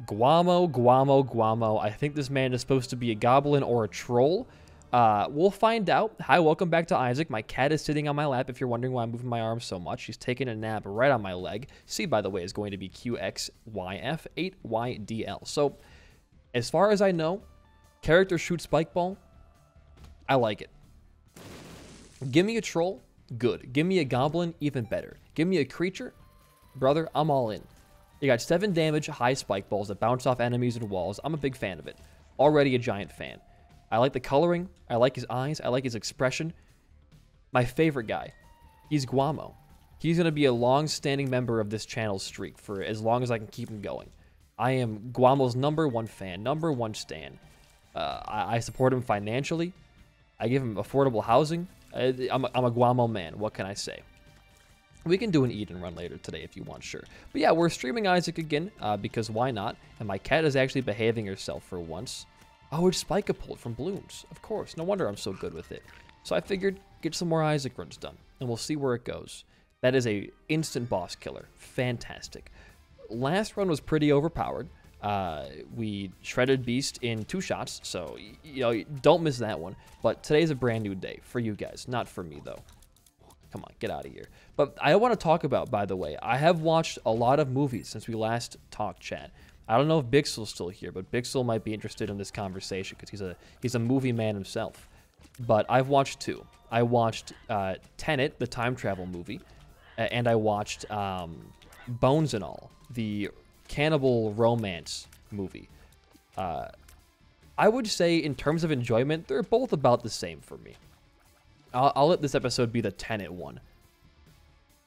Guamo. I think this man is supposed to be a goblin or a troll. We'll find out. Hi, welcome back to Isaac. My cat is sitting on my lap if you're wondering why I'm moving my arm so much. She's taking a nap right on my leg. C, by the way, is going to be QXYF8YDL. So, as far as I know, character shoots spike ball. I like it. Give me a troll, good. Give me a goblin, even better. Give me a creature, brother, I'm all in. You got 7 damage, high spike balls that bounce off enemies and walls. I'm a big fan of it. Already a giant fan. I like the coloring. I like his eyes. I like his expression. My favorite guy, he's Guano. He's going to be a long-standing member of this channel's streak for as long as I can keep him going. I am Guamo's #1 fan, #1 stan. I support him financially. I give him affordable housing. I'm a Guamo man. What can I say? We can do an Eden run later today if you want, sure. But yeah, we're streaming Isaac again, because why not? And my cat is actually behaving herself for once. Oh, it's Spike-a-Pult from Bloons. Of course. No wonder I'm so good with it. So I figured, get some more Isaac runs done, and we'll see where it goes. That is a instant boss killer. Fantastic. Last run was pretty overpowered. We shredded Beast in 2 shots, so, you know, don't miss that one. But today's a brand new day for you guys, not for me, though. Come on, get out of here. But I want to talk about, by the way, I have watched a lot of movies since we last talked, chat. I don't know if Bixel's still here, but Bixel might be interested in this conversation because he's a movie man himself. But I've watched 2. I watched Tenet, the time travel movie, and I watched Bones and All, the cannibal romance movie. I would say in terms of enjoyment, they're both about the same for me. I'll let this episode be the Tenet one,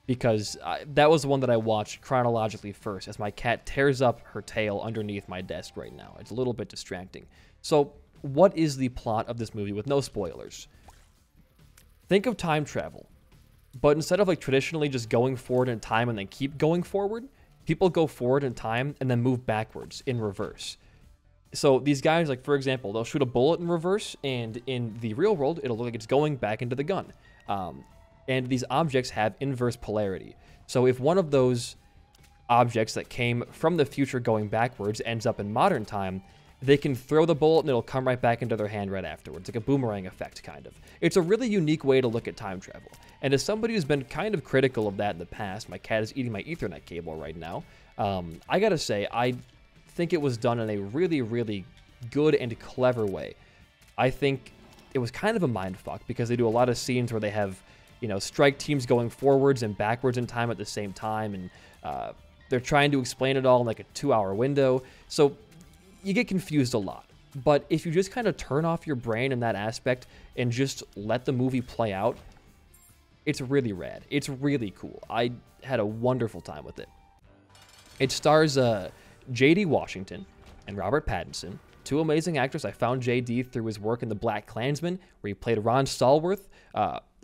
because that was the one that I watched chronologically first, as my cat tears up her tail underneath my desk right now. It's a little bit distracting. So, what is the plot of this movie with no spoilers? Think of time travel, but instead of like traditionally just going forward in time and then keep going forward, people go forward in time and then move backwards in reverse. So these guys, like for example, they'll shoot a bullet in reverse, and in the real world, it'll look like it's going back into the gun. And these objects have inverse polarity. So if one of those objects that came from the future going backwards ends up in modern time, they can throw the bullet and it'll come right back into their hand right afterwards, like a boomerang effect, kind of. It's a really unique way to look at time travel. And as somebody who's been kind of critical of that in the past, my cat is eating my Ethernet cable right now, I gotta say, I think it was done in a really, really good and clever way. I think it was kind of a mindfuck because they do a lot of scenes where they have, you know, strike teams going forwards and backwards in time at the same time, and they're trying to explain it all in like a 2-hour window. So you get confused a lot. But if you just kind of turn off your brain in that aspect and just let the movie play out, it's really rad. It's really cool. I had a wonderful time with it. It stars J.D. Washington and Robert Pattinson, 2 amazing actors. I found J.D. through his work in The Black Klansman, where he played Ron Stallworth.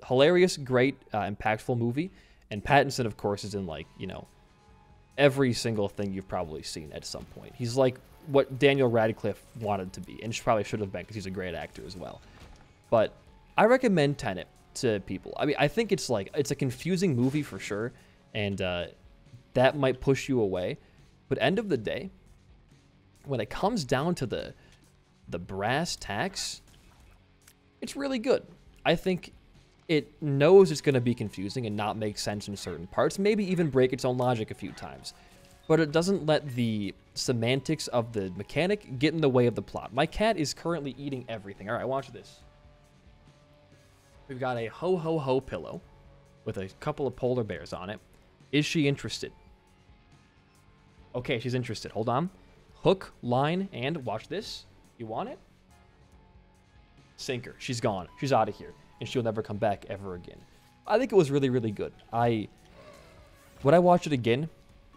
Hilarious, great, impactful movie. And Pattinson, of course, is in, like, you know, every single thing you've probably seen at some point. He's like what Daniel Radcliffe wanted to be, and probably should have been, because he's a great actor as well. But I recommend Tenet to people. I mean, I think it's a confusing movie for sure, and that might push you away. But end of the day, when it comes down to the brass tacks, it's really good. I think it knows it's going to be confusing and not make sense in certain parts, maybe even break its own logic a few times. But it doesn't let the semantics of the mechanic get in the way of the plot. My cat is currently eating everything. All right, watch this. We've got a ho-ho-ho pillow with a couple of polar bears on it. Is she interested? Okay, she's interested. Hold on. Hook, line, and watch this. You want it? Sinker. She's gone. She's out of here. And she'll never come back ever again. I think it was really, really good. Would I watch it again?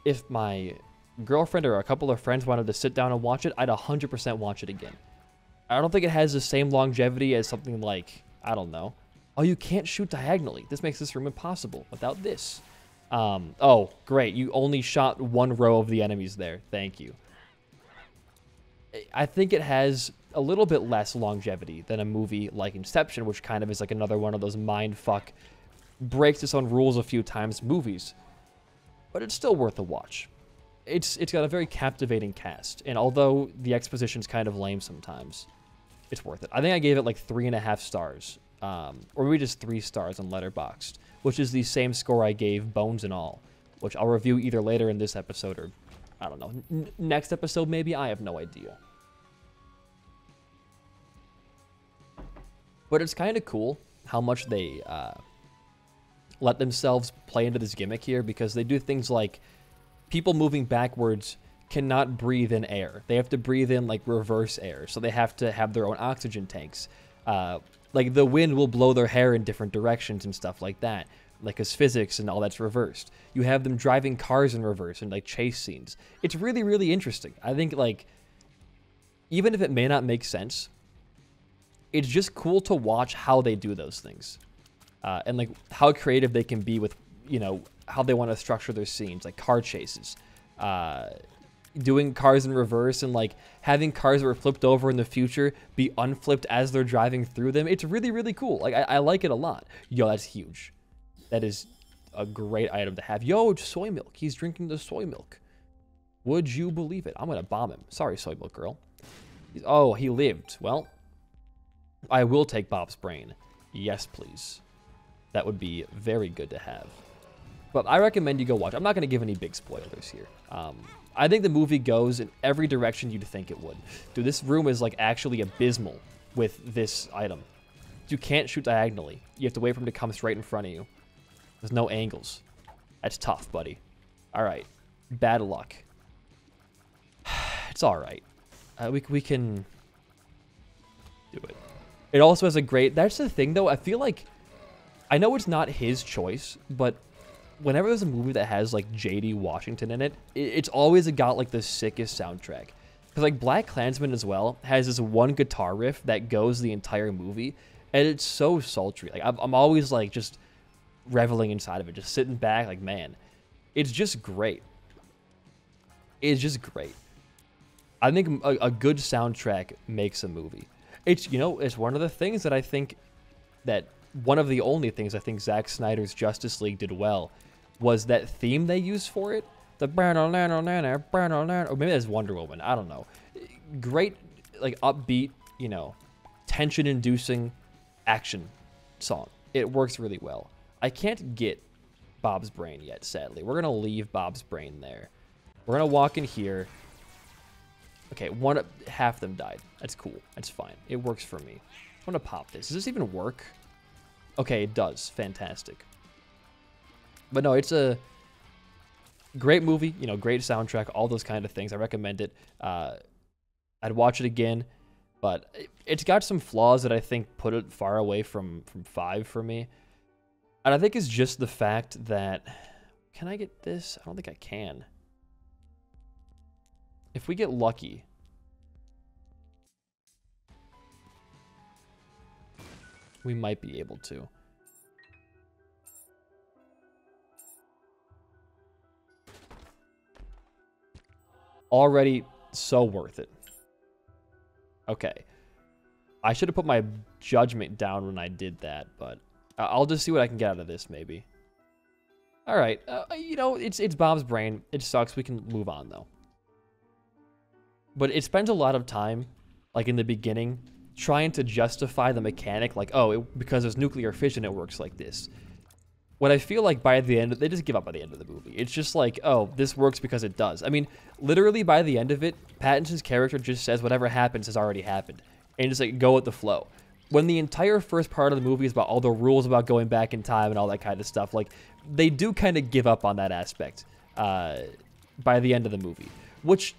If my girlfriend or a couple of friends wanted to sit down and watch it, I'd 100% watch it again. I don't think it has the same longevity as something like, I don't know. Oh, you can't shoot diagonally. This makes this room impossible without this. Oh, great. You only shot 1 row of the enemies there. Thank you. I think it has a little bit less longevity than a movie like Inception, which kind of is like another one of those mindfuck, breaks its own rules a few times movies. But it's still worth a watch. it's got a very captivating cast, and although the exposition's kind of lame sometimes, it's worth it. I think I gave it like 3.5 stars, or maybe just 3 stars on Letterboxd, which is the same score I gave Bones and All, which I'll review either later in this episode or, I don't know, next episode maybe? I have no idea. But it's kind of cool how much they let themselves play into this gimmick here, because they do things like people moving backwards cannot breathe in air. They have to breathe in like reverse air, so they have to have their own oxygen tanks. Like the wind will blow their hair in different directions and stuff like that, like as physics and all that's reversed. You have them driving cars in reverse and like chase scenes. It's really, really interesting. I think like even if it may not make sense, it's just cool to watch how they do those things, and like how creative they can be with, you know, how they want to structure their scenes, like car chases, doing cars in reverse, and like having cars that were flipped over in the future be unflipped as they're driving through them. It's really, really cool. Like I like it a lot. Yo, that's huge. That is a great item to have. Yo, it's soy milk. He's drinking the soy milk. Would you believe it? I'm gonna bomb him. Sorry, soy milk girl. Oh, he lived. Well, I will take Bob's brain. Yes, please. That would be very good to have. But I recommend you go watch. I'm not going to give any big spoilers here. I think the movie goes in every direction you'd think it would. Dude, this room is like actually abysmal with this item. You can't shoot diagonally. You have to wait for him to come straight in front of you. There's no angles. That's tough, buddy. All right. Bad luck. It's all right. We can do it. It also has a great... That's the thing, though. I feel like... I know it's not his choice, but whenever there's a movie that has, like, J.D. Washington in it, it's always got, like, the sickest soundtrack. Because, like, Black Klansman as well has this one guitar riff that goes the entire movie, and it's so sultry. Like, I'm always, like, just reveling inside of it, just sitting back, like, man, it's just great. It's just great. I think a good soundtrack makes a movie. It's, you know, it's one of the things that I think that one of the only things I think Zack Snyder's Justice League did well was that theme they used for it. The or maybe that's Wonder Woman. I don't know. Great, like, upbeat, you know, tension-inducing action song. It works really well. I can't get Bob's brain yet, sadly. We're going to leave Bob's brain there. We're going to walk in here. Okay, half them died. That's cool. That's fine. It works for me. I'm going to pop this. Does this even work? Okay, it does. Fantastic. But no, it's a great movie. You know, great soundtrack, all those kind of things. I recommend it. I'd watch it again, but it's got some flaws that I think put it far away from 5 for me. And I think it's just the fact that... Can I get this? I don't think I can. If we get lucky... we might be able to. Already so worth it. Okay. I should have put my judgment down when I did that, but I'll just see what I can get out of this, maybe. All right. You know, it's Bob's brain. It sucks. We can move on, though. But it spends a lot of time, like in the beginning, trying to justify the mechanic, like, oh, because there's nuclear fission, it works like this. What I feel like by the end, they just give up by the end of the movie. It's just like, oh, this works because it does. I mean, literally by the end of it, Pattinson's character just says whatever happens has already happened. And just like, go with the flow. When the entire first part of the movie is about all the rules about going back in time and all that kind of stuff, like, they do kind of give up on that aspect by the end of the movie. Which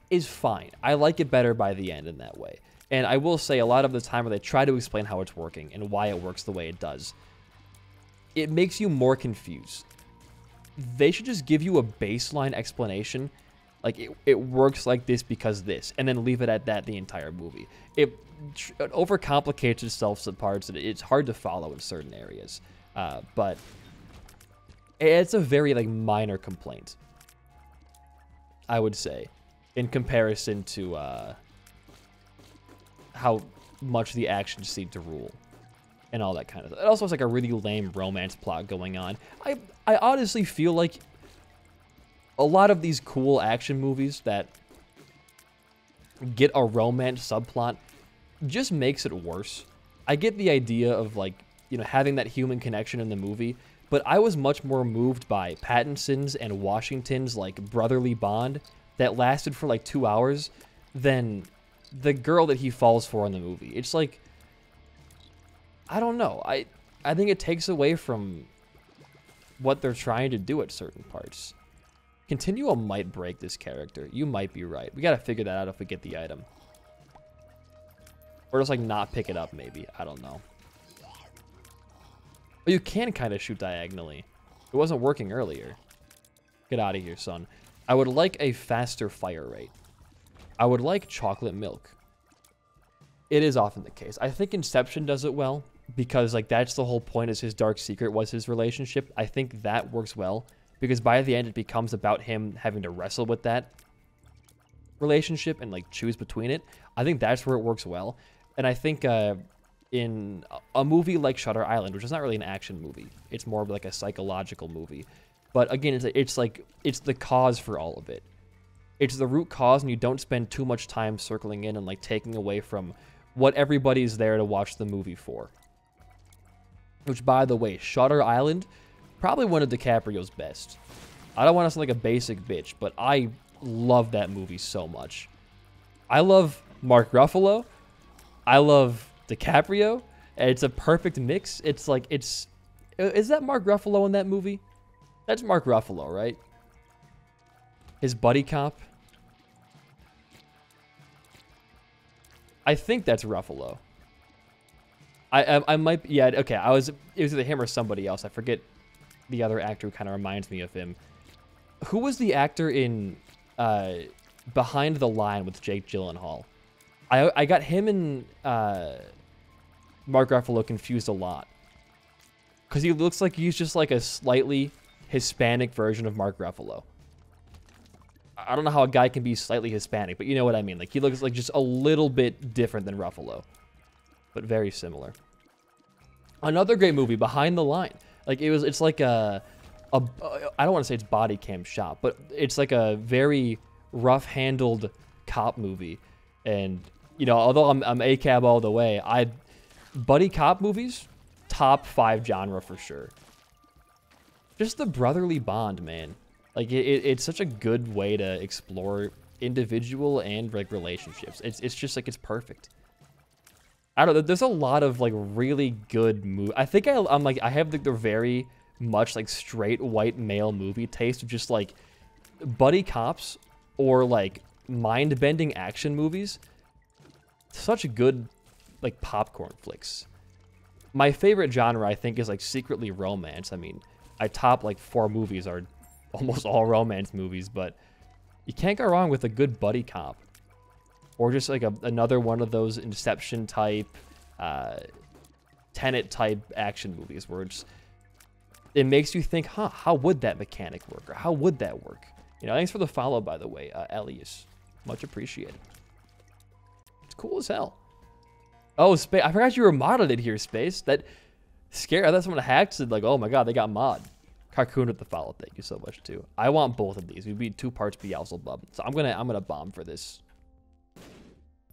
is fine. I like it better by the end in that way. And I will say a lot of the time where they try to explain how it's working and why it works the way it does, it makes you more confused. They should just give you a baseline explanation. Like, it works like this because this, and then leave it at that the entire movie. It overcomplicates itself some parts, and it's hard to follow in certain areas. But it's a very, like, minor complaint, I would say, in comparison to how much the actions seem to rule and all that kind of stuff. It also has like a really lame romance plot going on. I honestly feel like a lot of these cool action movies that get a romance subplot just makes it worse. I get the idea of, like, you know, having that human connection in the movie, but I was much more moved by Pattinson's and Washington's, like, brotherly bond that lasted for, like, 2 hours than the girl that he falls for in the movie. It's like, I don't know. I think it takes away from what they're trying to do at certain parts. Continuum might break this character. You might be right. We gotta figure that out if we get the item. Or just, like, not pick it up, maybe. I don't know. But you can kind of shoot diagonally. It wasn't working earlier. Get out of here, son. I would like a faster fire rate. I would like chocolate milk. It is often the case. I think Inception does it well because, like, that's the whole point, is his dark secret was his relationship. I think that works well because by the end it becomes about him having to wrestle with that relationship and, like, choose between it. I think that's where it works well. And I think in a movie like Shutter Island, which is not really an action movie, it's more of like a psychological movie. But again, it's the cause for all of it. It's the root cause, and you don't spend too much time circling in and, like, taking away from what everybody's there to watch the movie for. Which, by the way, Shutter Island, probably one of DiCaprio's best. I don't want to sound like a basic bitch, but I love that movie so much. I love Mark Ruffalo. I love DiCaprio. And it's a perfect mix. It's like, is that Mark Ruffalo in that movie? That's Mark Ruffalo, right? His buddy cop. I think that's Ruffalo. I might, yeah, okay. It was either him or somebody else. I forget the other actor who kind of reminds me of him. Who was the actor in Behind the Line with Jake Gyllenhaal? I got him and Mark Ruffalo confused a lot. Because he looks like he's just like a slightly Hispanic version of Mark Ruffalo. I don't know how a guy can be slightly Hispanic, but you know what I mean. Like, he looks like just a little bit different than Ruffalo, but very similar. Another great movie, Behind the Line. Like, it's like I don't want to say it's body cam shot, but it's like a very rough-handled cop movie. And, you know, although I'm ACAB all the way, buddy cop movies, top 5 genre for sure. Just the brotherly bond, man. Like, it's such a good way to explore individual and, like, relationships. It's just, like, it's perfect. I don't know. There's a lot of, like, really good movies. I think I'm like, I have, like, the very much, like, straight white male movie taste of just, like, buddy cops or, like, mind-bending action movies. Such good, like, popcorn flicks. My favorite genre, I think, is, like, secretly romance. I mean, I top, like, 4 movies are almost all romance movies, but you can't go wrong with a good buddy cop. Or just, like, another one of those Inception type, Tenet type action movies where it makes you think, huh, how would that mechanic work? Or how would that work? You know, thanks for the follow, by the way, Elias. Much appreciated. It's cool as hell. Oh, Space, I forgot you were modded in here, Space. That scary. I thought someone hacked, said, like, oh my god, they got mod. Carcoon with the follow, thank you so much too. I want both of these. We'd be 2 parts Beelzebub. So I'm gonna bomb for this.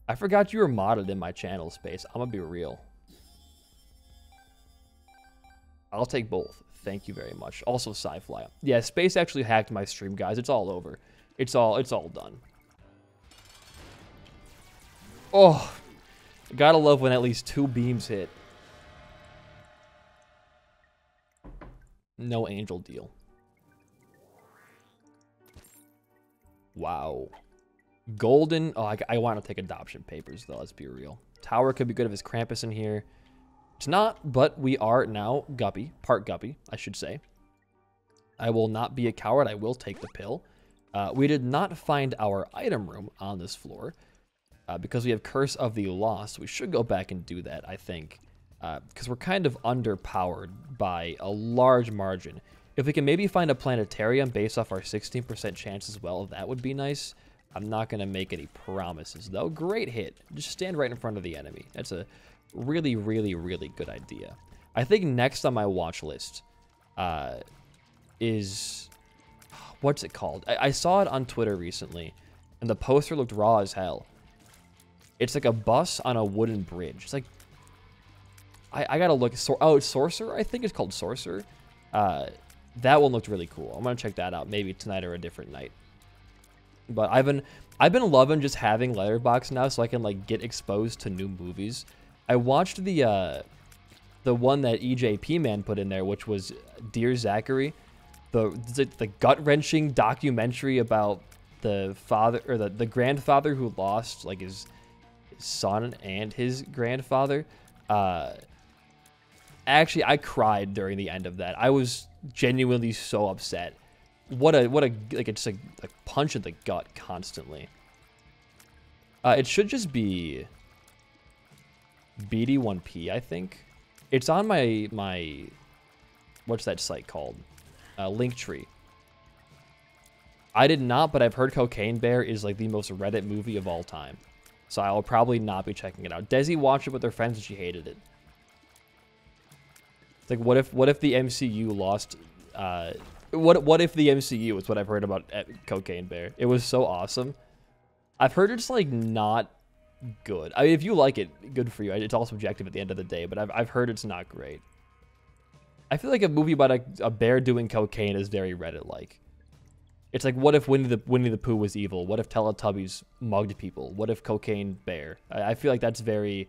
I forgot you were modded in my channel, Space. I'm gonna be real. I'll take both. Thank you very much. Also, Sci-Fly. Yeah, Space actually hacked my stream, guys. It's all over. It's all done. Oh, gotta love when at least 2 beams hit. No angel deal. Wow. Golden. Oh, I want to take adoption papers, though. Let's be real. Tower could be good if it's Krampus in here. It's not, but we are now Guppy. Part Guppy, I should say. I will not be a coward. I will take the pill. We did not find our item room on this floor because we have Curse of the Lost. We should go back and do that, I think. Because we're kind of underpowered by a large margin. If we can maybe find a planetarium based off our 16% chance as well, that would be nice. I'm not going to make any promises, though. Great hit. Just stand right in front of the enemy. That's a really, really, really good idea. I think next on my watch list is... what's it called? I saw it on Twitter recently, and the poster looked raw as hell. It's like a bus on a wooden bridge. It's like, I gotta look. Oh, it's Sorcerer? I think it's called Sorcerer. That one looked really cool. I'm gonna check that out maybe tonight or a different night. But I've been loving just having Letterboxd now, so I can like get exposed to new movies. I watched the one that EJP Man put in there, which was Dear Zachary, the gut-wrenching documentary about the father or the grandfather who lost like his son and his grandfather. Actually, I cried during the end of that. I was genuinely so upset. What a like, it's like a punch in the gut constantly. It should just be BD1P, I think. It's on my what's that site called? Linktree. I did not, but I've heard Cocaine Bear is like the most Reddit movie of all time. So I will probably not be checking it out. Desi watched it with her friends and she hated it. It's like, what if the MCU lost... What if the MCU is what I've heard about Cocaine Bear? It was so awesome. I've heard it's like not good. I mean, if you like it, good for you. It's all subjective at the end of the day, but I've heard it's not great. I feel like a movie about a bear doing cocaine is very Reddit-like. It's like, what if Winnie the Pooh was evil? What if Teletubbies mugged people? What if Cocaine Bear? I feel like that's very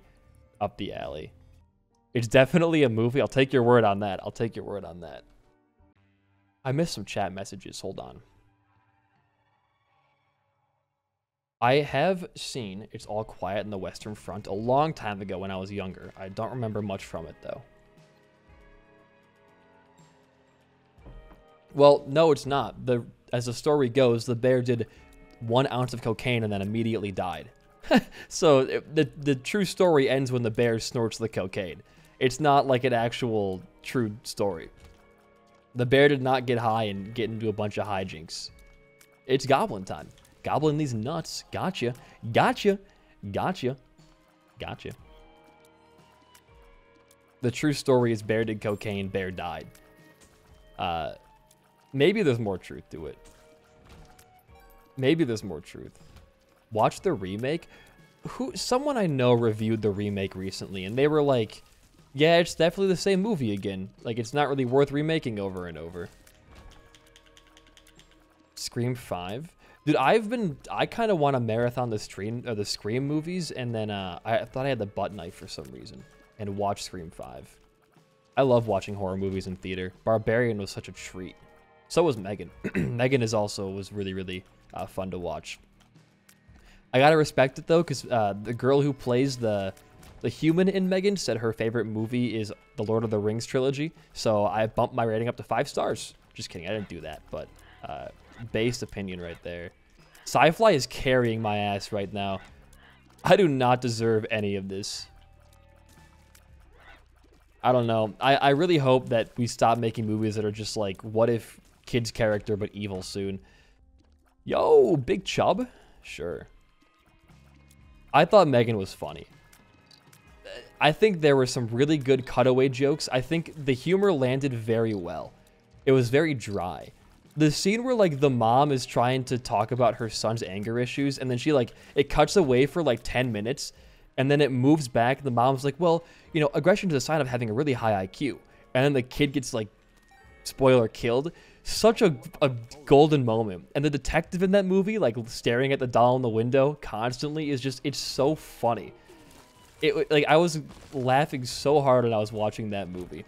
up the alley. It's definitely a movie. I'll take your word on that. I'll take your word on that. I missed some chat messages. Hold on. I have seen It's All Quiet in the Western Front a long time ago when I was younger. I don't remember much from it, though. Well, no, it's not. As the story goes, the bear did 1 ounce of cocaine and then immediately died. So the true story ends when the bear snorts the cocaine. It's not like an actual true story. The bear did not get high and get into a bunch of hijinks. It's Goblin time. Goblin these nuts. Gotcha. Gotcha. Gotcha. Gotcha. The true story is bear did cocaine, bear died. Maybe there's more truth to it. Maybe there's more truth. Watch the remake. Someone I know reviewed the remake recently, and they were like, yeah, it's definitely the same movie again. Like, it's not really worth remaking over and over. Scream 5. Dude, I kind of want to marathon the Scream movies, and then I thought I had the butt knife for some reason, and watch Scream 5. I love watching horror movies in theater. Barbarian was such a treat. So was Megan. Megan was really, really fun to watch. I gotta respect it though, because the girl who plays the human in Megan said her favorite movie is the Lord of the Rings trilogy. So I bumped my rating up to 5 stars. Just kidding, I didn't do that, but based opinion right there. Sci-Fly is carrying my ass right now. I do not deserve any of this. I don't know. I really hope that we stop making movies that are just like, what if kid's character but evil soon? Yo, Big Chub? Sure. I thought Megan was funny. I think there were some really good cutaway jokes. I think the humor landed very well. It was very dry. The scene where, like, the mom is trying to talk about her son's anger issues, and then she, like, it cuts away for, like, 10 minutes, and then it moves back, and the mom's like, well, you know, aggression is a sign of having a really high IQ. And then the kid gets, like, spoiler, killed. Such a golden moment. And the detective in that movie, like, staring at the doll in the window constantly is just, it's so funny. Like, I was laughing so hard when I was watching that movie.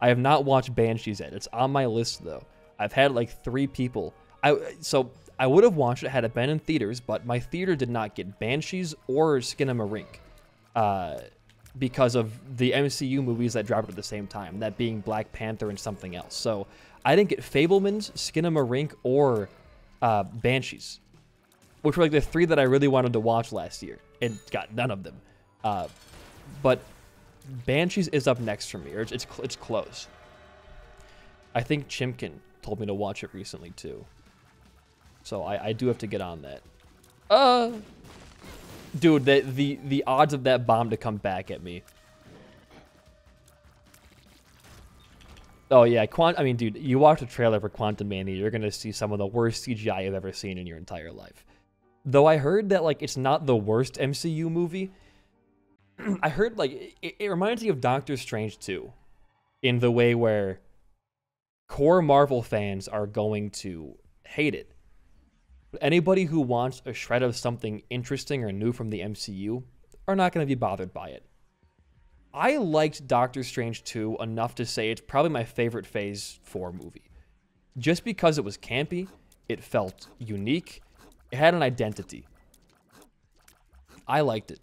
I have not watched Banshees yet. It's on my list, though. I've had, like, 3 people. So I would have watched it had it been in theaters, but my theater did not get Banshees or Skinamarink because of the MCU movies that dropped at the same time, that being Black Panther and something else. So I didn't get Fabelmans, Skinamarink, or Banshees, which were like the 3 that I really wanted to watch last year, and got none of them. But Banshees is up next for me, or it's close. I think Chimkin told me to watch it recently too, so I do have to get on that. Dude, the odds of that bomb to come back at me. Oh yeah, I mean, dude, you watch the trailer for Quantum Mania, you're gonna see some of the worst CGI you've ever seen in your entire life. Though I heard that like it's not the worst MCU movie. I heard like it reminds me of Doctor Strange 2 in the way where core Marvel fans are going to hate it. But anybody who wants a shred of something interesting or new from the MCU are not going to be bothered by it. I liked Doctor Strange 2 enough to say it's probably my favorite Phase 4 movie. Just because it was campy, it felt unique, it had an identity. I liked it.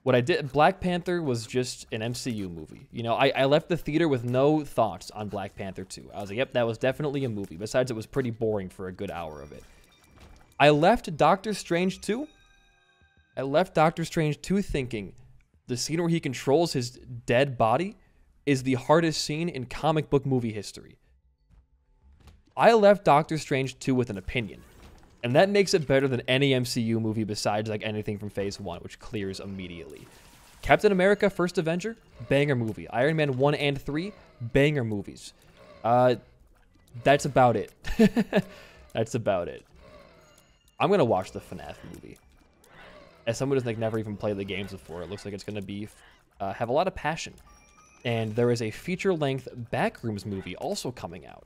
What I did, Black Panther was just an MCU movie. You know, I left the theater with no thoughts on Black Panther 2. I was like, yep, that was definitely a movie. Besides, it was pretty boring for a good hour of it. I left Doctor Strange 2. I left Doctor Strange 2 thinking the scene where he controls his dead body is the hardest scene in comic book movie history. I left Doctor Strange 2 with an opinion. And that makes it better than any MCU movie besides like anything from Phase 1, which clears immediately. Captain America, First Avenger, banger movie. Iron Man 1 and 3, banger movies. That's about it. That's about it. I'm going to watch the FNAF movie. As someone who's like never even played the games before, it looks like it's going to be have a lot of passion. And there is a feature-length Backrooms movie also coming out,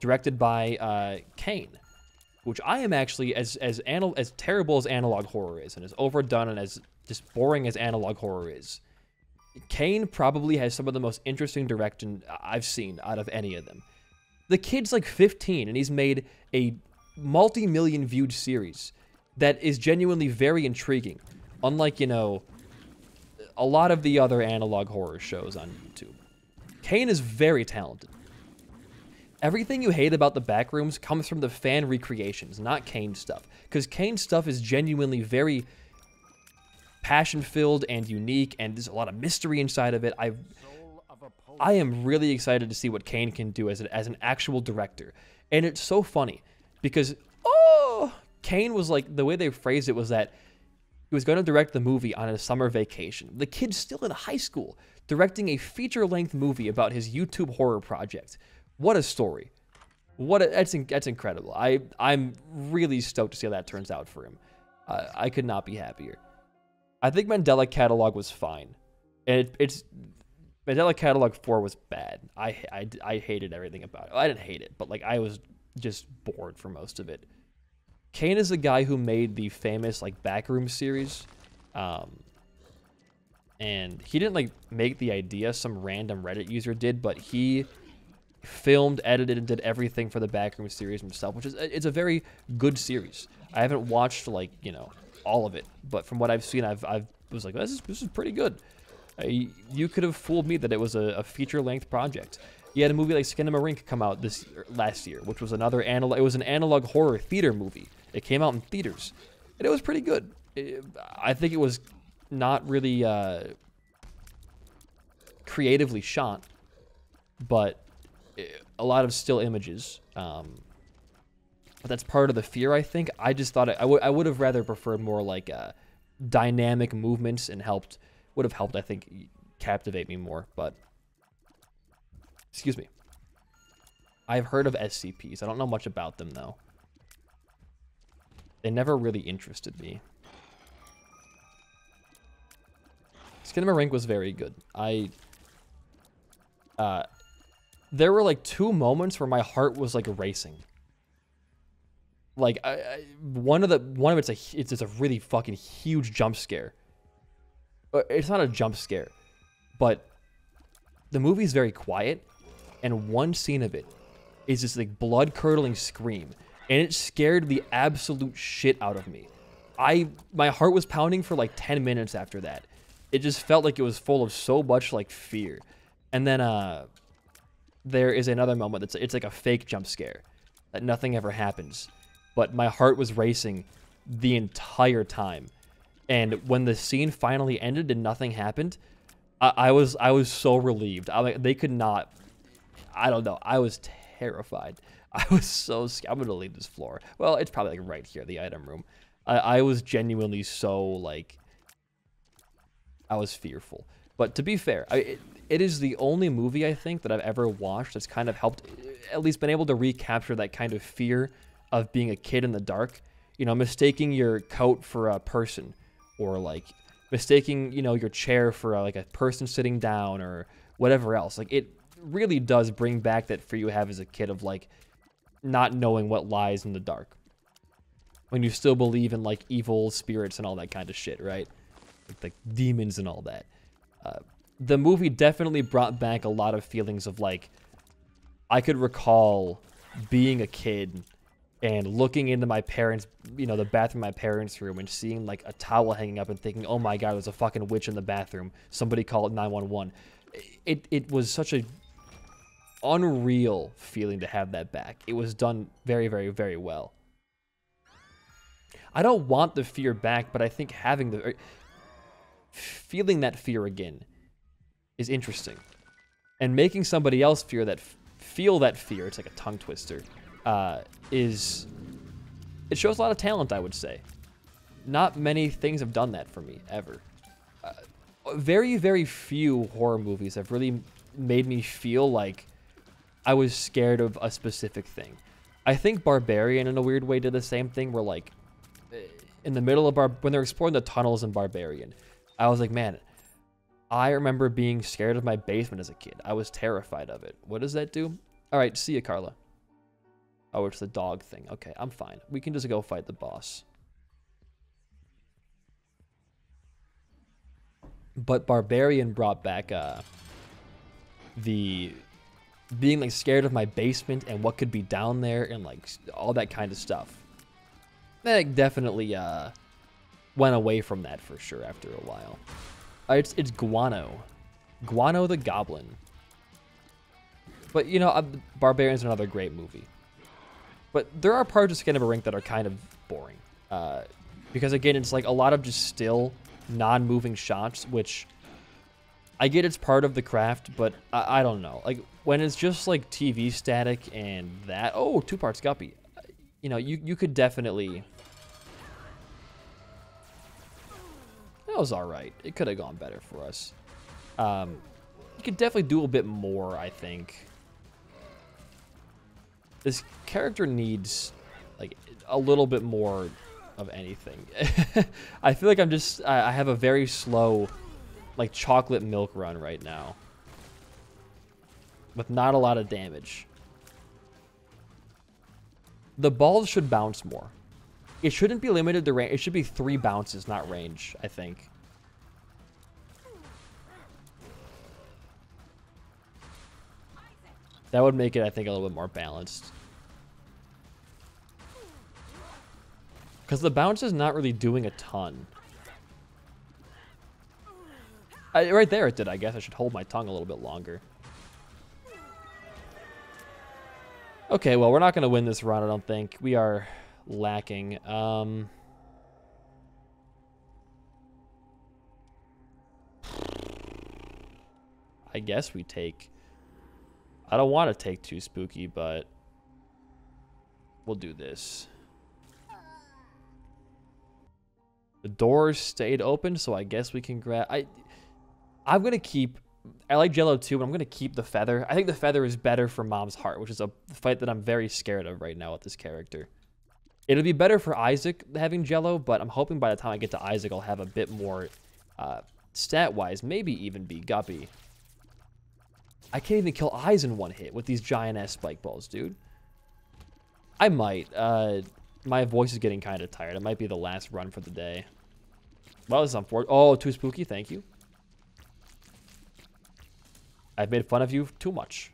directed by Kane. Which I am actually, as terrible as analog horror is, and as overdone and as just boring as analog horror is, Kane probably has some of the most interesting direction I've seen out of any of them. The kid's like 15, and he's made a multi-million viewed series that is genuinely very intriguing. Unlike, you know, a lot of the other analog horror shows on YouTube. Kane is very talented. Everything you hate about the Backrooms comes from the fan recreations, not Kane stuff. Because Kane stuff is genuinely very passion-filled and unique, and there's a lot of mystery inside of it. I am really excited to see what Kane can do as an actual director. And it's so funny, because, Kane was like, the way they phrased it was that he was going to direct the movie on a summer vacation. The kid's still in high school, directing a feature-length movie about his YouTube horror project. What a story. That's incredible. I'm really stoked to see how that turns out for him. I could not be happier. I think Mandela Catalog was fine. And Mandela Catalog 4 was bad. I hated everything about it. I didn't hate it, but like I was just bored for most of it. Kane is the guy who made the famous like Backroom series. And he didn't like make the idea, some random Reddit user did, but he filmed, edited, and did everything for the Backroom series himself, which is it's a very good series. I haven't watched like, you know, all of it, but from what I've seen, I was like, this is pretty good. You could have fooled me that it was a feature-length project. You had a movie like Skinamarink come out last year, which was another analog. It was an analog horror theater movie. It came out in theaters, and it was pretty good. I think it was not really creatively shot, but a lot of still images. But that's part of the fear, I think. I just thought I would have rather preferred more like dynamic movements and would have helped, I think, captivate me more. But excuse me. I've heard of SCPs. I don't know much about them though. They never really interested me. Skinamarink was very good. There were like 2 moments where my heart was like racing. Like one of it's a really fucking huge jump scare. It's not a jump scare, but the movie's very quiet, and one scene of it is this like blood curdling scream, and it scared the absolute shit out of me. My heart was pounding for like 10 minutes after that. It just felt like it was full of so much like fear. And then there is another moment it's like a fake jump scare that nothing ever happens, but my heart was racing the entire time. And when the scene finally ended and nothing happened, I was so relieved. They could not. I don't know. I was terrified. I was so scared. I'm gonna leave this floor. Well, it's probably like right here, the item room. I was genuinely so like. I was fearful. But to be fair, it is the only movie I think that I've ever watched that's kind of helped, at least been able to recapture that kind of fear of being a kid in the dark. You know, mistaking your coat for a person, or like mistaking, you know, your chair for like a person sitting down or whatever else. Like, it really does bring back that fear you have as a kid of like not knowing what lies in the dark, when you still believe in like evil spirits and all that kind of shit, right? Like demons and all that. The movie definitely brought back a lot of feelings of like, I could recall being a kid and looking into my parents', you know, the bathroom in my parents' room, and seeing like a towel hanging up and thinking, oh my God, there's a fucking witch in the bathroom. Somebody call 911. It was such a unreal feeling to have that back. It was done very, very, very well. I don't want the fear back, but I think feeling that fear again is interesting. And making somebody else feel that fear, it's like a tongue twister, it shows a lot of talent, I would say. Not many things have done that for me, ever. Very, very few horror movies have really made me feel like I was scared of a specific thing. I think Barbarian, in a weird way, did the same thing, where like, in the middle of when they're exploring the tunnels in Barbarian, I was like, man, I remember being scared of my basement as a kid. I was terrified of it. What does that do? All right, see ya, Carla. Oh, it's the dog thing. Okay, I'm fine. We can just go fight the boss. But Barbarian brought back the being like scared of my basement and what could be down there and like all that kind of stuff. That definitely went away from that for sure after a while. It's Guano. Guano the Goblin. But, you know, Barbarian's another great movie. But there are parts of Skin of a Rink that are kind of boring. Because, again, it's like a lot of just still, non-moving shots, which I get it's part of the craft, but I don't know. Like, when it's just, like, TV static and that... Oh, 2 parts guppy. You know, you could definitely... That was alright. It could have gone better for us. You could definitely do a bit more, I think. This character needs, like, a little bit more of anything. I feel like I have a very slow, like, chocolate milk run right now. With not a lot of damage. The balls should bounce more. It shouldn't be limited to range. It should be 3 bounces, not range, I think. That would make it, I think, a little bit more balanced. Because the bounce is not really doing a ton. Right there it did, I guess. I should hold my tongue a little bit longer. Okay, well, we're not going to win this run, I don't think. We are lacking. I guess we take... I don't want to take too spooky, but we'll do this. The doors stayed open, so I guess we can grab... I'm going to keep... I like Jello too, but I'm going to keep the feather. I think the feather is better for Mom's Heart, which is a fight that I'm very scared of right now with this character. It'll be better for Isaac having Jello, but I'm hoping by the time I get to Isaac, I'll have a bit more stat-wise, maybe even be Guppy. I can't even kill eyes in one hit with these giant-ass spike balls, dude. I might. My voice is getting kind of tired. It might be the last run for the day. Well, this is unfortunate. Oh, too spooky. Thank you. I've made fun of you too much.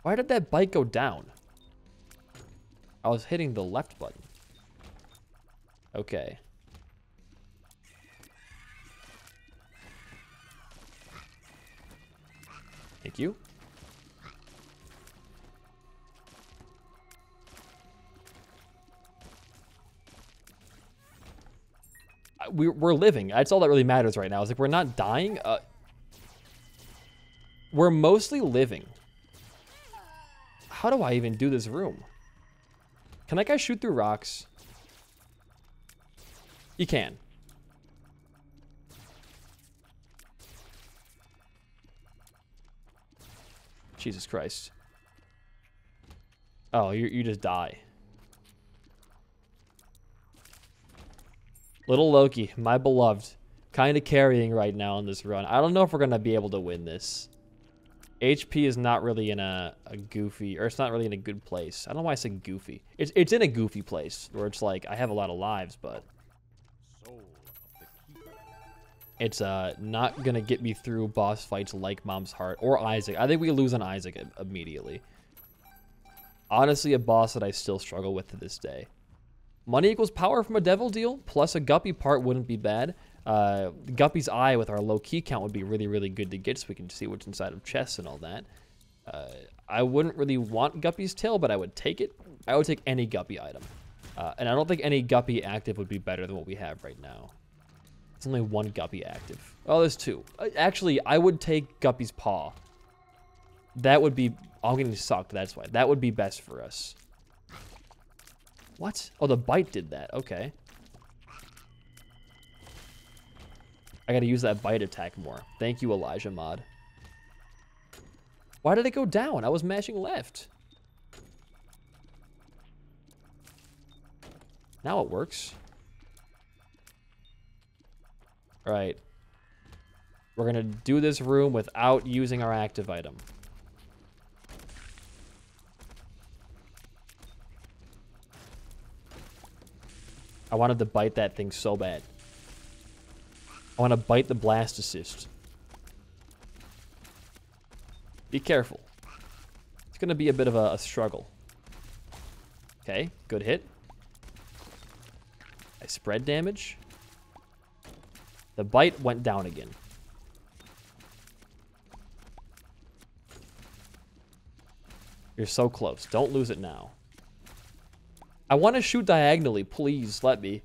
Why did that bike go down? I was hitting the left button. Okay. Thank you. We're living. That's all that really matters right now. It's like we're not dying. We're mostly living. How do I even do this room? Can that guy shoot through rocks? He can. Jesus Christ. Oh, you just die. Little Loki, my beloved. Kind of carrying right now in this run. I don't know if we're going to be able to win this. HP is not really in a goofy, or it's not really in a good place. I don't know why I said goofy. It's in a goofy place where it's like I have a lot of lives, but it's not gonna get me through boss fights like Mom's Heart or Isaac. I think we lose on Isaac immediately. Honestly, a boss that I still struggle with to this day. Money equals power from a devil deal, plus a guppy part wouldn't be bad. Guppy's eye with our low key count would be really, really good to get so we can see what's inside of chests and all that. I wouldn't really want Guppy's tail, but I would take it. I would take any Guppy item. And I don't think any Guppy active would be better than what we have right now. It's only one Guppy active. Oh, there's two. Actually, I would take Guppy's paw. That would be... I'm getting sucked, that's why. That would be best for us. What? Oh, the bite did that. Okay. I gotta use that bite attack more. Thank you, Elijah Mod. Why did it go down? I was mashing left. Now it works. Alright. We're gonna do this room without using our active item. I wanted to bite that thing so bad. I want to bite the blast assist. Be careful. It's going to be a bit of a struggle. Okay, good hit. I spread damage. The bite went down again. You're so close. Don't lose it now. I want to shoot diagonally. Please, let me.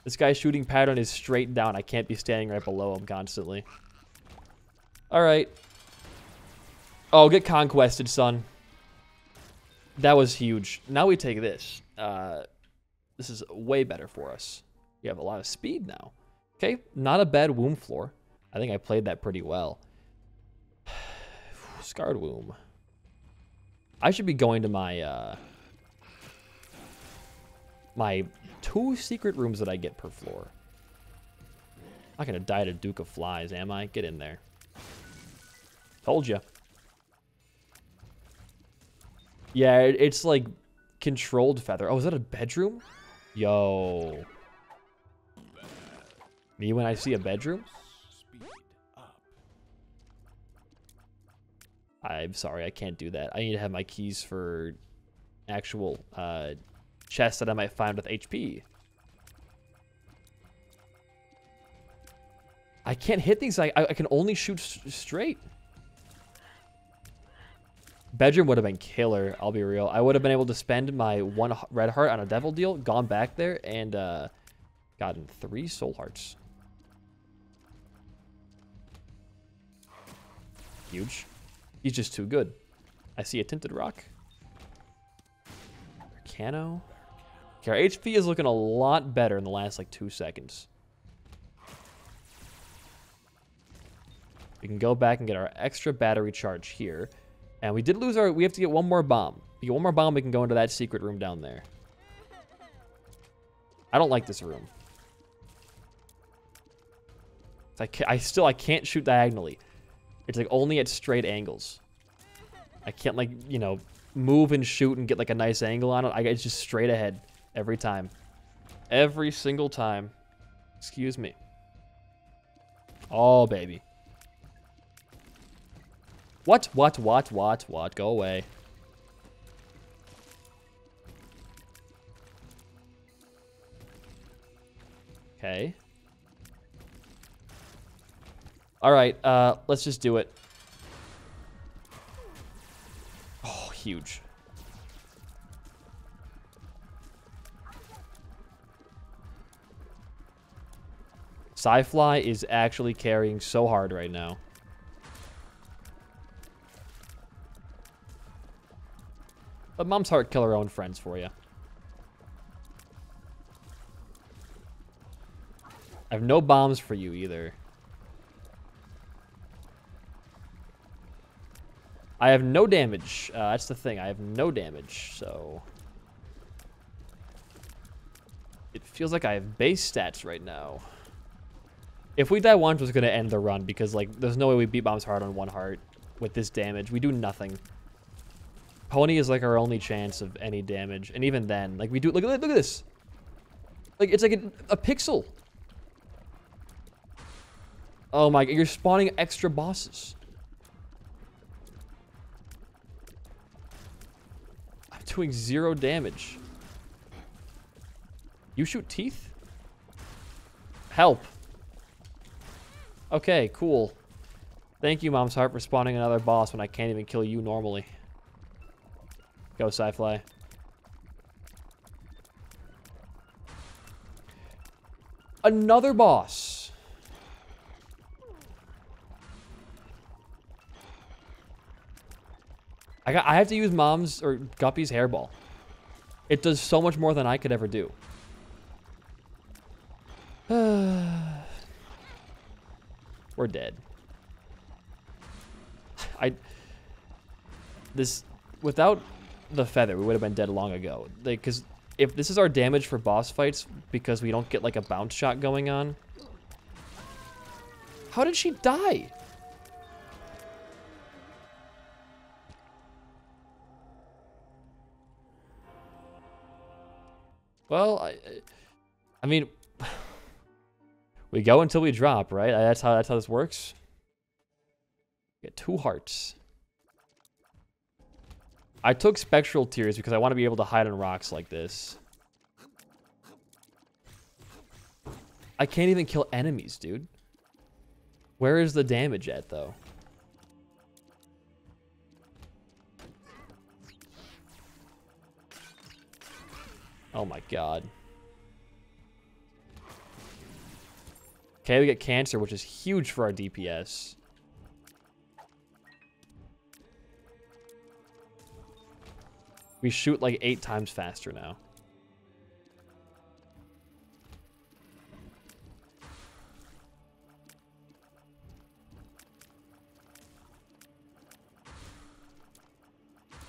This guy's shooting pattern is straight down. I can't be standing right below him constantly. Alright. Oh, get conquested, son. That was huge. Now we take this. This is way better for us. We have a lot of speed now. Okay, not a bad womb floor. I think I played that pretty well. Scarred womb. I should be going to my my 2 secret rooms that I get per floor. I'm not gonna die to Duke of Flies, am I? Get in there. Told ya. Yeah, it's like controlled feather. Oh, is that a bedroom? Yo. Me when I see a bedroom? I'm sorry, I can't do that. I need to have my keys for actual chests that I might find with HP. I can't hit things. I can only shoot straight. Bedroom would have been killer, I'll be real. I would have been able to spend my 1 red heart on a devil deal, gone back there, and gotten 3 soul hearts. Huge. He's just too good. I see a tinted rock. Arcano. Okay, our HP is looking a lot better in the last like 2 seconds. We can go back and get our extra battery charge here. And we did lose our... We have to get 1 more bomb. We get 1 more bomb, we can go into that secret room down there. I don't like this room. I can't shoot diagonally. It's like only at straight angles. I can't like, you know, move and shoot and get like a nice angle on it. It's just straight ahead every time. Every single time. Excuse me. Oh, baby. What? Go away. Okay. All right, let's just do it. Oh, huge. Sci-Fly is actually carrying so hard right now. But Mom's Heart kill her own friends for you. I have no bombs for you either. I have no damage. That's the thing. I have no damage, so... It feels like I have base stats right now. If we die once, it's going to end the run, because, like, there's no way we beat Mom's Heart on 1 heart with this damage. We do nothing. Pony is, like, our only chance of any damage, and even then, like, we do... Look at this! Like, it's like a pixel. Oh my... You're spawning extra bosses. I'm doing 0 damage. You shoot teeth? Help. Okay, cool. Thank you, Mom's Heart, for spawning another boss when I can't even kill you normally. Go, Sci-Fly. Another boss. I have to use Mom's or Guppy's hairball. It does so much more than I could ever do. We're dead. Without the feather, we would have been dead long ago. Because if this is our damage for boss fights, because we don't get like a bounce shot going on. How did she die? Well, I mean, we go until we drop, right? That's how this works. Get 2 hearts. I took Spectral Tears because I want to be able to hide on rocks like this. I can't even kill enemies, dude. Where is the damage at, though? Oh my god. Okay, we get Cancer, which is huge for our DPS. We shoot like 8 times faster now.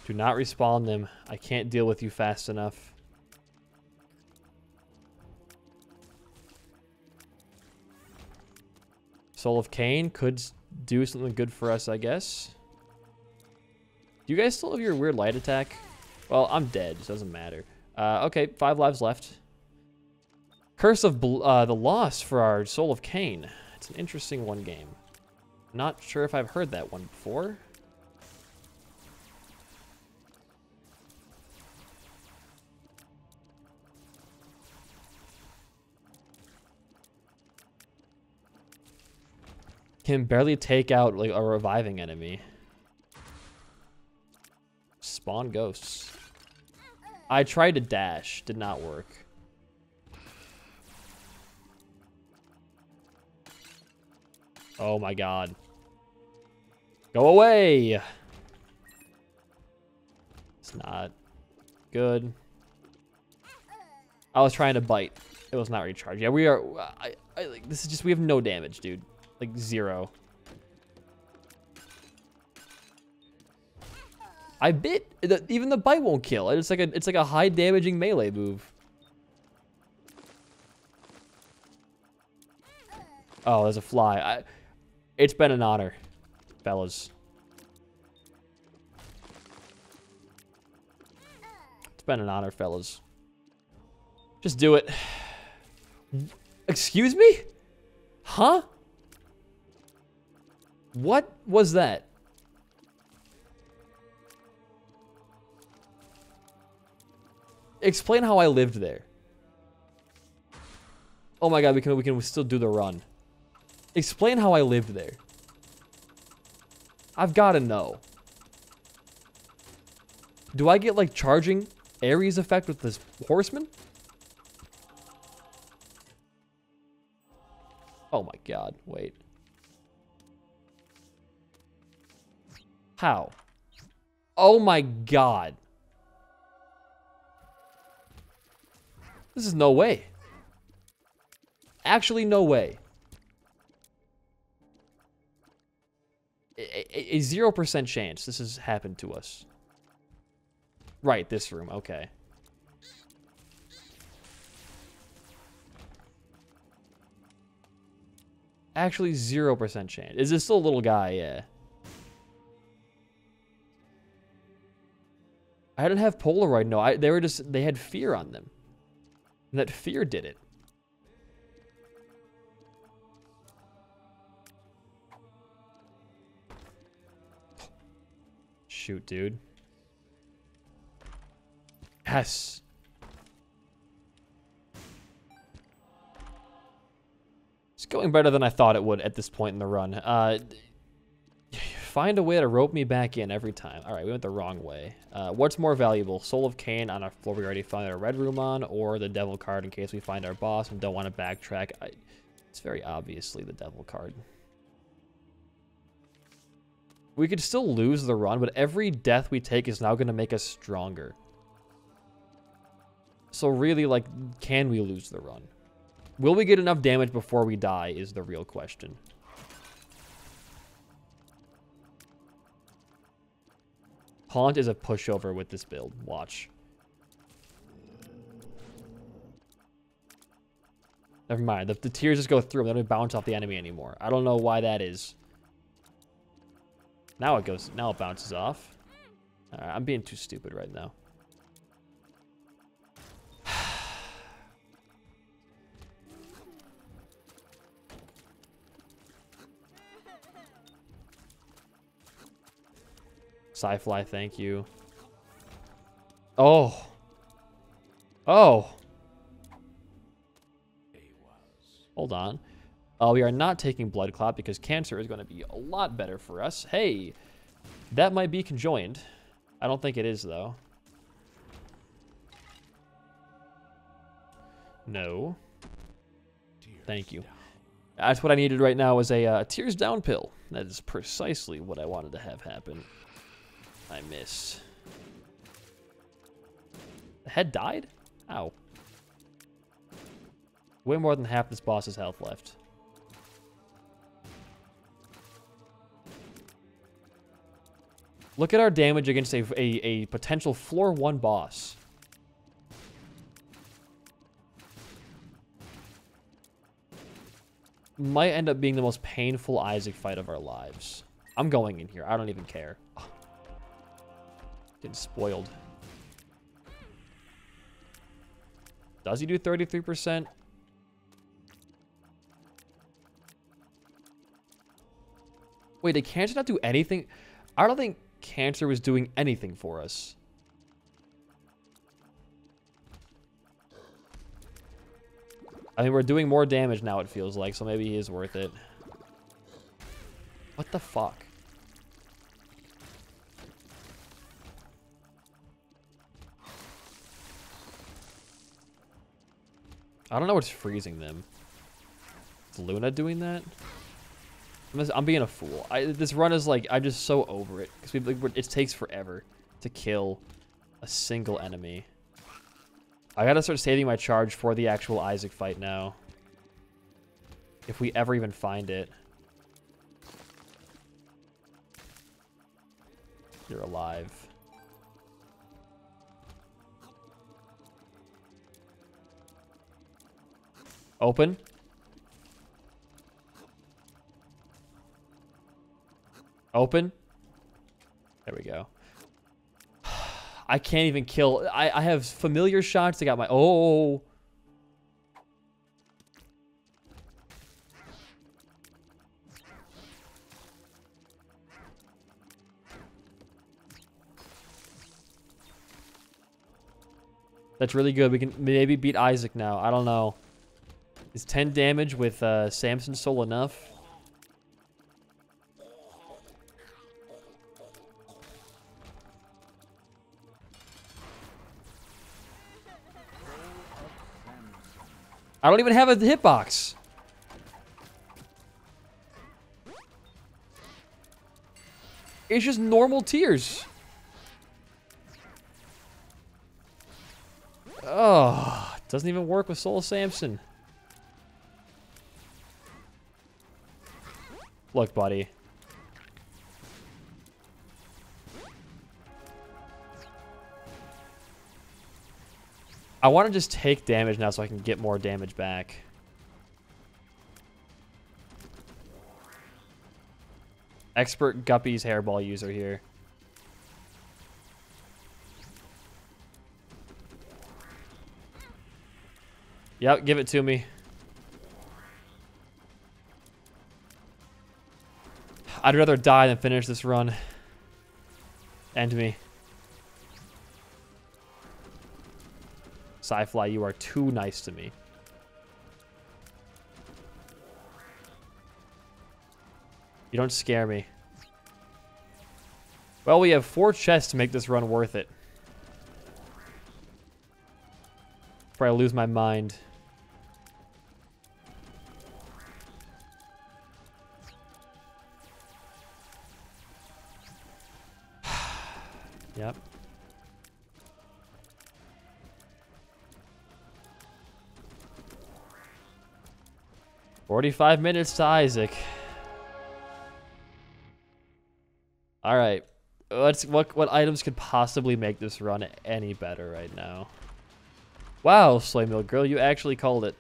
Do not respawn them. I can't deal with you fast enough. Soul of Cain could do something good for us, I guess. Do you guys still have your weird light attack? Well, I'm dead, so it doesn't matter. Okay, 5 lives left. Curse of the Lost for our Soul of Cain. It's an interesting one game. Not sure if I've heard that one before. Can barely take out like a reviving enemy. Spawn ghosts. I tried to dash, did not work. Oh my god. Go away! It's not good. I was trying to bite. It was not recharged. Yeah, we are... like, this is just... We have no damage, dude. Like, 0. I bit. Even the bite won't kill. It's like a high damaging melee move. Oh, there's a fly. It's been an honor, fellas. It's been an honor, fellas. Just do it. Excuse me? Huh? What was that? Explain how I lived there. Oh my god, we can still do the run. Explain how I lived there. I've got to know. Do I get like charging Ares effect with this horseman? Oh my god, wait. How? Oh my god. This is no way. Actually, no way. a 0% chance this has happened to us. Right, this room. Okay. Actually, 0% chance. Is this still a little guy? Yeah. I didn't have Polaroid. No, they had fear on them. And that fear did it. Shoot, dude. Yes. It's going better than I thought it would at this point in the run. Find a way to rope me back in every time. All right, we went the wrong way. What's more valuable? Soul of Cain on a floor we already found our red room on, or the devil card in case we find our boss and don't want to backtrack? It's very obviously the devil card. We could still lose the run, but every death we take is now going to make us stronger. So really, like, can we lose the run? Will we get enough damage before we die is the real question. Haunt is a pushover with this build. Watch. Never mind. The tears just go through them. They don't bounce off the enemy anymore. I don't know why that is. Now it goes. Now it bounces off. All right, I'm being too stupid right now. Sci-fly, thank you. Oh. Oh. Hold on. We are not taking blood clot because cancer is going to be a lot better for us. Hey, that might be conjoined. I don't think it is, though. No. Thank you. That's what I needed right now was a tears down pill. That is precisely what I wanted to have happen. I missed. The head died? Ow. Way more than half this boss's health left. Look at our damage against a potential floor 1 boss. Might end up being the most painful Isaac fight of our lives. I'm going in here. I don't even care. Getting spoiled. Does he do 33%? Wait, did cancer not do anything? I don't think cancer was doing anything for us. I mean, we're doing more damage now, it feels like, so maybe he is worth it. What the fuck? I don't know what's freezing them. Is Luna doing that? I'm being a fool. This run is like, I'm just so over it. Because it takes forever to kill a single enemy. I gotta start saving my charge for the actual Isaac fight now. If we ever even find it. You're alive. Open. Open. There we go. I can't even kill. I have familiar shots. I got my... Oh. That's really good. We can maybe beat Isaac now. I don't know. Is 10 damage with Samson's soul enough? I don't even have a hitbox. It's just normal tears. Oh, it doesn't even work with Soul Samson. Look, buddy. I want to just take damage now so I can get more damage back. Expert Guppy's hairball user here. Yep, give it to me. I'd rather die than finish this run. End me. Sci-Fly, you are too nice to me. You don't scare me. Well, we have 4 chests to make this run worth it. Before I lose my mind. Yep. "45 minutes to Isaac." All right. What items could possibly make this run any better right now? Wow, Soy Milk Girl, you actually called it.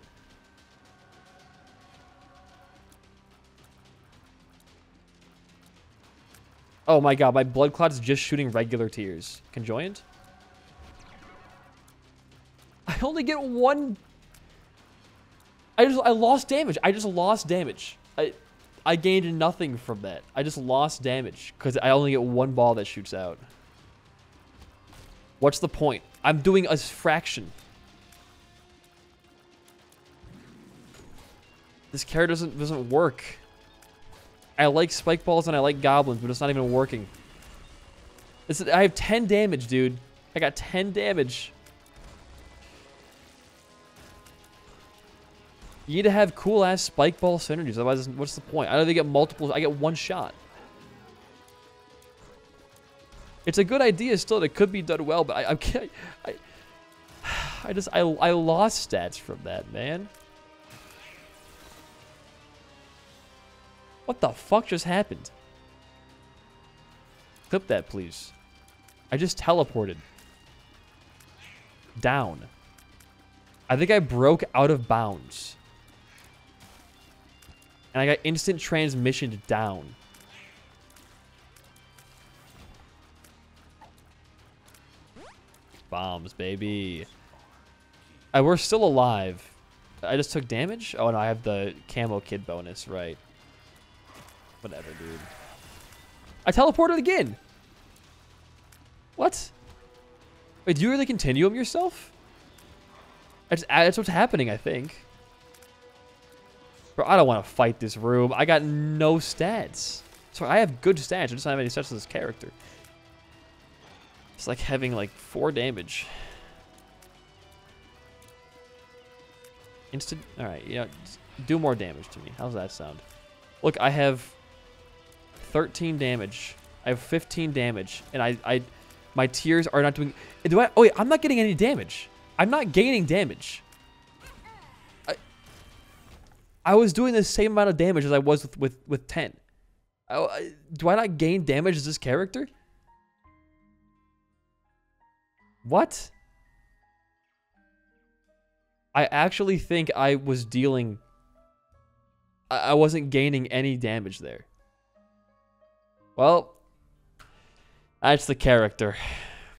Oh my god, my blood clot's just shooting regular tears. Conjoined? I only get 1. I lost damage. I just lost damage. I gained nothing from that. I just lost damage because I only get 1 ball that shoots out. What's the point? I'm doing a fraction. This character doesn't work. I like spike balls and I like goblins, but it's not even working. I have 10 damage, dude. I got 10 damage. You need to have cool-ass spike ball synergies. Otherwise, what's the point? I don't get multiple. I get 1 shot. It's a good idea still. It could be done well, but I lost stats from that, man. What the fuck just happened? Clip that, please. I just teleported. Down. I think I broke out of bounds. And I got instant transmission down. Bombs, baby. We're still alive. I just took damage? Oh, no, I have the camo kid bonus, right. Whatever, dude. I teleported again. What? Wait, do you really continuum yourself? That's what's happening, I think. Bro, I don't want to fight this room. I got no stats. So I have good stats. I just don't have any stats as this character. It's like having like 4 damage. Instant. All right, you know, do more damage to me. How's that sound? Look, I have 13 damage. I have 15 damage, and my tears are not doing. Oh wait, I'm not getting any damage. I'm not gaining damage. I was doing the same amount of damage as I was with 10. Do I not gain damage as this character? What? I actually think I was dealing. I wasn't gaining any damage there. Well, that's the character.